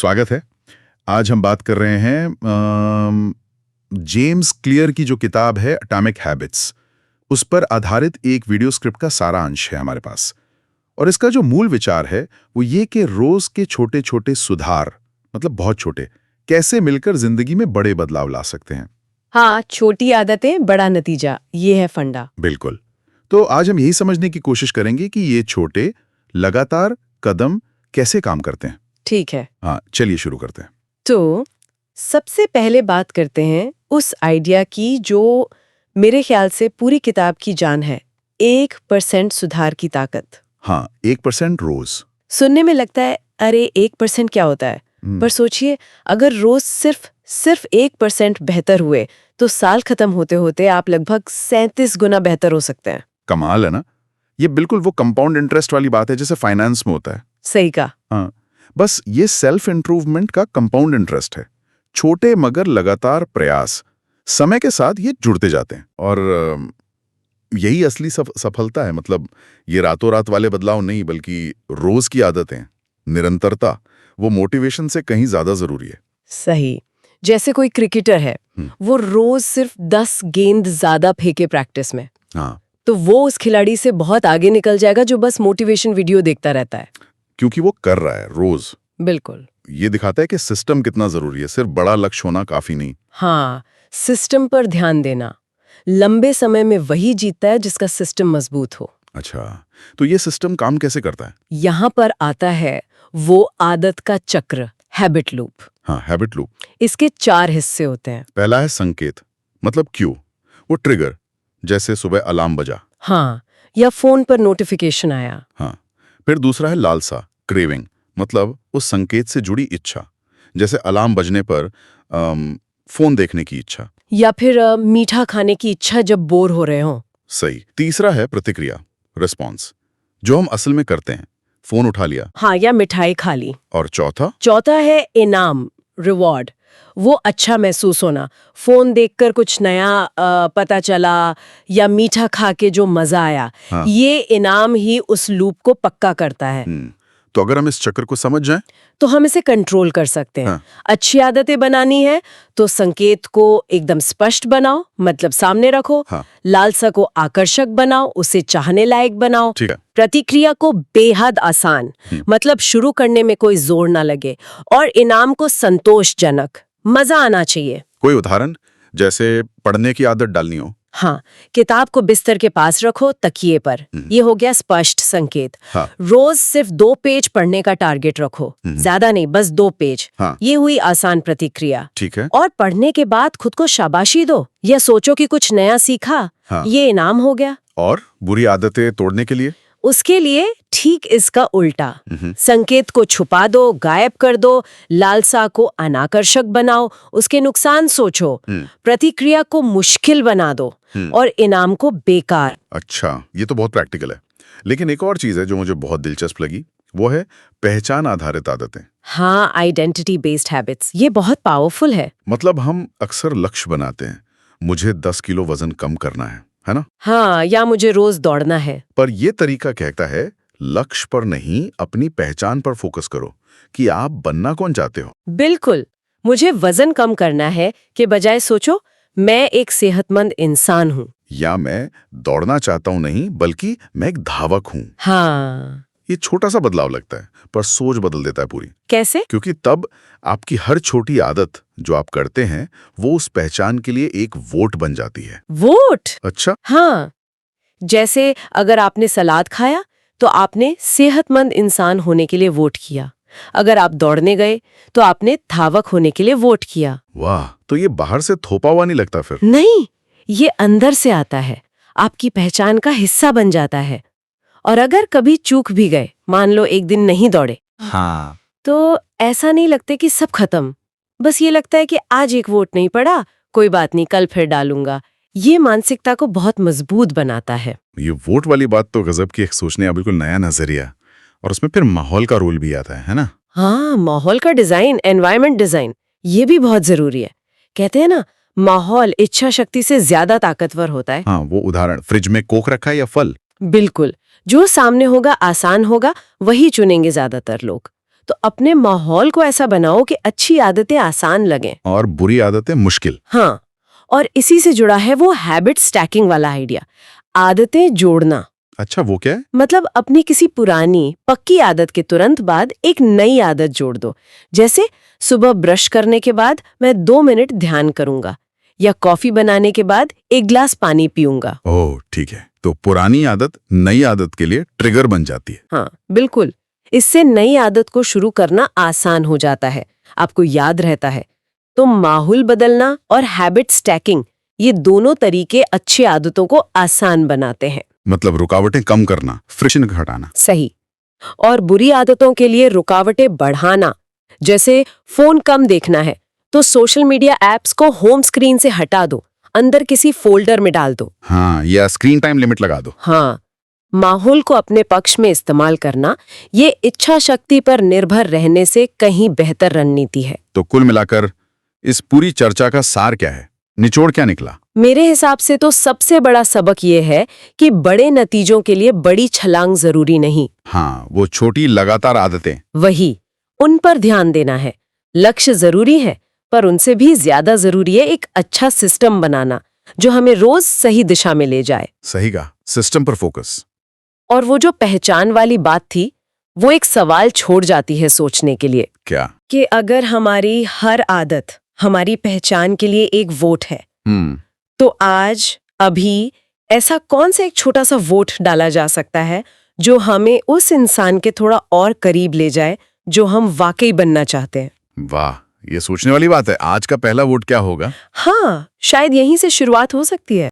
स्वागत है। आज हम बात कर रहे हैं जेम्स क्लियर की जो किताब है एटॉमिक हैबिट्स, उस पर आधारित एक वीडियो स्क्रिप्ट का सारा अंश है हमारे पास। और इसका जो मूल विचार है वो ये कि रोज के छोटे छोटे सुधार, मतलब बहुत छोटे, कैसे मिलकर जिंदगी में बड़े बदलाव ला सकते हैं। हाँ, छोटी आदतें बड़ा नतीजा, ये है फंडा। बिल्कुल। तो आज हम यही समझने की कोशिश करेंगे कि ये छोटे लगातार कदम कैसे काम करते हैं। ठीक है, हाँ, चलिए शुरू करते हैं। तो सबसे पहले बात करते हैं उस आइडिया की जो मेरे ख्याल से पूरी किताब की जान है, 1% सुधार की ताकत। हाँ, 1% रोज। सुनने में लगता है अरे 1% क्या होता है, पर सोचिए अगर रोज सिर्फ 1% बेहतर हुए तो साल खत्म होते होते आप लगभग 37 गुना बेहतर हो सकते हैं। कमाल है ना। ये बिल्कुल वो कंपाउंड इंटरेस्ट वाली बात है जैसे फाइनेंस में होता है। सही कहा। हाँ, बस ये सेल्फ इंप्रूवमेंट का कंपाउंड इंटरेस्ट है। छोटे मगर लगातार प्रयास, समय के साथ ये जुड़ते जाते हैं और यही असली सफलता है। मतलब ये रातों रात वाले बदलाव नहीं, बल्कि रोज की आदतें, निरंतरता, वो मोटिवेशन से कहीं ज्यादा जरूरी है। सही। जैसे कोई क्रिकेटर है, वो रोज सिर्फ 10 गेंद ज्यादा फेंके प्रैक्टिस में, हाँ, तो वो उस खिलाड़ी से बहुत आगे निकल जाएगा जो बस मोटिवेशन वीडियो देखता रहता है। क्योंकि वो कर रहा है रोज। बिल्कुल। ये दिखाता है कि सिस्टम कितना जरूरी है, सिर्फ बड़ा लक्ष्य होना काफी नहीं। हाँ, सिस्टम पर ध्यान देना लंबे समय में वही जीतता है जिसका सिस्टम मजबूत हो। अच्छा, तो ये सिस्टम काम कैसे करता है? यहाँ पर आता है वो आदत का चक्र, हैबिट लूप। हाँ, हैबिट लूप। इसके 4 हिस्से होते हैं। पहला है संकेत, मतलब क्यों, वो ट्रिगर, जैसे सुबह अलार्म बजा। हाँ, या फोन पर नोटिफिकेशन आया। हाँ, फिर दूसरा है लालसा, क्रेविंग, मतलब उस संकेत से जुड़ी इच्छा, जैसे अलार्म बजने पर फोन देखने की इच्छा, या फिर मीठा खाने की इच्छा जब बोर हो रहे हो। सही। तीसरा है प्रतिक्रिया, रिस्पॉन्स, जो हम असल में करते हैं, फोन उठा लिया। हाँ, या मिठाई खा ली। और चौथा है इनाम, रिवॉर्ड, वो अच्छा महसूस होना, फोन देखकर कुछ नया पता चला या मीठा खा के जो मजा आया। हाँ। ये इनाम ही उस लूप को पक्का करता है। तो अगर हम इस चक्र को समझ जाएं, तो हम इसे कंट्रोल कर सकते हैं। हाँ। अच्छी आदतें बनानी है तो संकेत को एकदम स्पष्ट बनाओ, मतलब सामने रखो। हाँ। लालसा को आकर्षक बनाओ, उसे चाहने लायक बनाओ। ठीक है। प्रतिक्रिया को बेहद आसान, मतलब शुरू करने में कोई जोर ना लगे। और इनाम को संतोषजनक, मजा आना चाहिए। कोई उदाहरण, जैसे पढ़ने की आदत डालनी हो। हाँ, किताब को बिस्तर के पास रखो, तकिए पर। ये हो गया स्पष्ट संकेत। हाँ। रोज सिर्फ 2 पेज पढ़ने का टारगेट रखो, ज्यादा नहीं, बस 2 पेज। हाँ। ये हुई आसान प्रतिक्रिया। ठीक है। और पढ़ने के बाद खुद को शाबाशी दो या सोचो कि कुछ नया सीखा। हाँ। ये इनाम हो गया। और बुरी आदतें तोड़ने के लिए? उसके लिए ठीक इसका उल्टा, संकेत को छुपा दो, गायब कर दो, लालसा को अनाकर्षक बनाओ, उसके नुकसान सोचो, प्रतिक्रिया को मुश्किल बना दो और इनाम को बेकार। अच्छा, ये तो बहुत प्रैक्टिकल है। लेकिन एक और चीज है जो मुझे बहुत दिलचस्प लगी, वो है पहचान आधारित आदतें। हाँ, आइडेंटिटी बेस्ड हैबिट्स, ये बहुत पावरफुल है। मतलब हम अक्सर लक्ष्य बनाते हैं, मुझे 10 किलो वजन कम करना है ना? हाँ, या मुझे रोज दौड़ना है। पर ये तरीका कहता है लक्ष्य पर नहीं, अपनी पहचान पर फोकस करो कि आप बनना कौन चाहते हो। बिल्कुल, मुझे वजन कम करना है के बजाय सोचो मैं एक सेहतमंद इंसान हूँ। या मैं दौड़ना चाहता हूँ नहीं, बल्कि मैं एक धावक हूँ। हाँ। ये छोटा सा बदलाव लगता है, पर सोच बदल देता है पूरी। कैसे? क्योंकि तब आपकी हर छोटी आदत जो आप करते हैं वो उस पहचान के लिए एक वोट बन जाती है। वोट? अच्छा। हाँ, जैसे अगर आपने सलाद खाया तो आपने सेहतमंद इंसान होने के लिए वोट किया। अगर आप दौड़ने गए तो आपने धावक होने के लिए वोट किया। वाह, तो ये बाहर से थोपा हुआ नहीं लगता फिर? नहीं, ये अंदर से आता है, आपकी पहचान का हिस्सा बन जाता है। और अगर कभी चूक भी गए, मान लो एक दिन नहीं दौड़े, हाँ, तो ऐसा नहीं लगता कि सब खत्म, बस ये लगता है कि आज एक वोट नहीं पड़ा, कोई बात नहीं, कल फिर डालूंगा। ये मानसिकता को बहुत मजबूत बनाता है। ये वोट वाली बात तो गजब की, एक सोचने का बिल्कुल नया नजरिया। और उसमें फिर माहौल का रोल भी आता है ना? हाँ, माहौल का डिजाइन, एनवायरनमेंट डिजाइन, ये भी बहुत जरूरी है। कहते हैं ना, माहौल इच्छा शक्ति से ज्यादा ताकतवर होता है। हाँ, वो उदाहरण, फ्रिज में कोक रखा है या फल? बिल्कुल, जो सामने होगा, आसान होगा, वही चुनेंगे ज्यादातर लोग। तो अपने माहौल को ऐसा बनाओ कि अच्छी आदतें आसान लगें। और बुरी आदतें मुश्किल। हाँ, और इसी से जुड़ा है वो हैबिट स्टैकिंग वाला आइडिया, आदतें जोड़ना। अच्छा, वो क्या है? मतलब अपनी किसी पुरानी पक्की आदत के तुरंत बाद एक नई आदत जोड़ दो। जैसे सुबह ब्रश करने के बाद मैं 2 मिनट ध्यान करूंगा, या कॉफी बनाने के बाद 1 गिलास पानी पीऊंगा। ओह, ठीक है। तो पुरानी आदत नई आदत के लिए ट्रिगर बन जाती है। हाँ, बिल्कुल। इससे नई आदत को शुरू करना आसान हो जाता है, आपको याद रहता है। तो माहौल बदलना और हैबिट स्टैकिंग, ये दोनों तरीके अच्छी आदतों को आसान बनाते हैं। मतलब रुकावटें कम करना, फ्रिक्शन हटाना। सही। और बुरी आदतों के लिए रुकावटें बढ़ाना, जैसे फोन कम देखना है तो सोशल मीडिया ऐप्स को होम स्क्रीन से हटा दो, अंदर किसी फोल्डर में डाल दो। हाँ, या स्क्रीन टाइम लिमिट लगा दो। हाँ, माहौल को अपने पक्ष में इस्तेमाल करना, ये इच्छा शक्ति पर निर्भर रहने से कहीं बेहतर रणनीति है। तो कुल मिलाकर इस पूरी चर्चा का सार क्या है? निचोड़ क्या निकला? मेरे हिसाब से तो सबसे बड़ा सबक ये है कि बड़े नतीजों के लिए बड़ी छलांग जरूरी नहीं। हाँ, वो छोटी लगातार आदतें। वही, उन पर ध्यान देना है। लक्ष्य जरूरी है, पर उनसे भी ज्यादा जरूरी है एक अच्छा सिस्टम बनाना जो हमें रोज सही दिशा में ले जाए। सही कहा, सिस्टम पर फोकस। और वो जो पहचान वाली बात थी, वो एक सवाल छोड़ जाती है सोचने के लिए। क्या? कि अगर हमारी हर आदत हमारी पहचान के लिए एक वोट है, तो आज अभी ऐसा कौन सा एक छोटा सा वोट डाला जा सकता है जो हमें उस इंसान के थोड़ा और करीब ले जाए जो हम वाकई बनना चाहते हैं। वाह, ये सोचने वाली बात है। आज का पहला वोट क्या होगा? हाँ, शायद यहीं से शुरुआत हो सकती है।